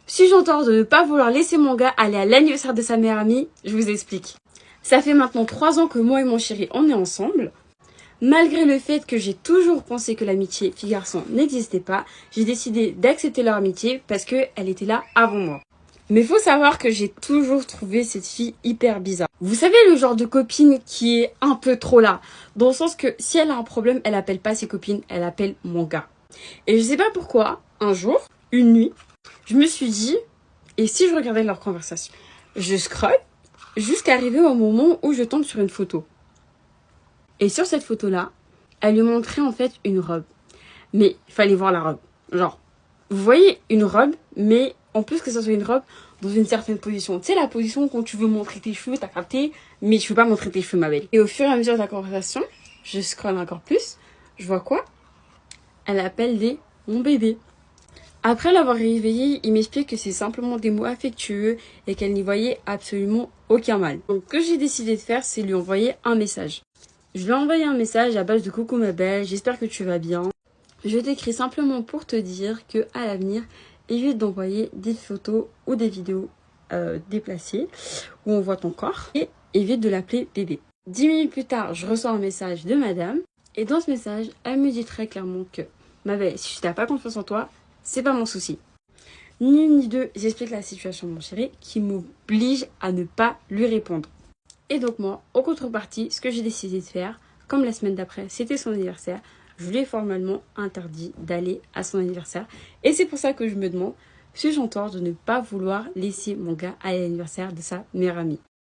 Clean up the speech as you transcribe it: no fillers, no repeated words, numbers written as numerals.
Suis-je en tort de ne pas vouloir laisser mon gars aller à l'anniversaire de sa meilleure amie? Je vous explique. Ça fait maintenant 3 ans que moi et mon chéri, on est ensemble. Malgré le fait que j'ai toujours pensé que l'amitié fille-garçon n'existait pas, j'ai décidé d'accepter leur amitié parce qu'elle était là avant moi. Mais faut savoir que j'ai toujours trouvé cette fille hyper bizarre. Vous savez, le genre de copine qui est un peu trop là. Dans le sens que si elle a un problème, elle appelle pas ses copines, elle appelle mon gars. Et je sais pas pourquoi, un jour, une nuit, je me suis dit, et si je regardais leur conversation? Je scrolle jusqu'à arriver au moment où je tombe sur une photo. Et sur cette photo-là, elle lui montrait en fait une robe. Mais il fallait voir la robe. Genre, vous voyez une robe, mais en plus que ça soit une robe dans une certaine position. Tu sais, la position quand tu veux montrer tes cheveux, t'as capté, mais tu veux pas montrer tes cheveux, ma belle. Et au fur et à mesure de la conversation, je scrolle encore plus. Je vois quoi? Elle appelle des mon bébé. Après l'avoir réveillé, il m'explique que c'est simplement des mots affectueux et qu'elle n'y voyait absolument aucun mal. Donc, ce que j'ai décidé de faire, c'est lui envoyer un message. Je lui ai envoyé un message à base de coucou ma belle, j'espère que tu vas bien. Je t'écris simplement pour te dire que à l'avenir, évite d'envoyer des photos ou des vidéos déplacées où on voit ton corps et évite de l'appeler bébé. 10 minutes plus tard, je reçois un message de madame et dans ce message, elle me dit très clairement que ma belle, si tu n'as pas confiance en toi, c'est pas mon souci. Ni une ni deux, j'explique la situation de mon chéri qui m'oblige à ne pas lui répondre. Et donc moi, en contrepartie, ce que j'ai décidé de faire, comme la semaine d'après, c'était son anniversaire, je lui ai formellement interdit d'aller à son anniversaire. Et c'est pour ça que je me demande, suis-je en tort de ne pas vouloir laisser mon gars à l'anniversaire de sa meilleure amie?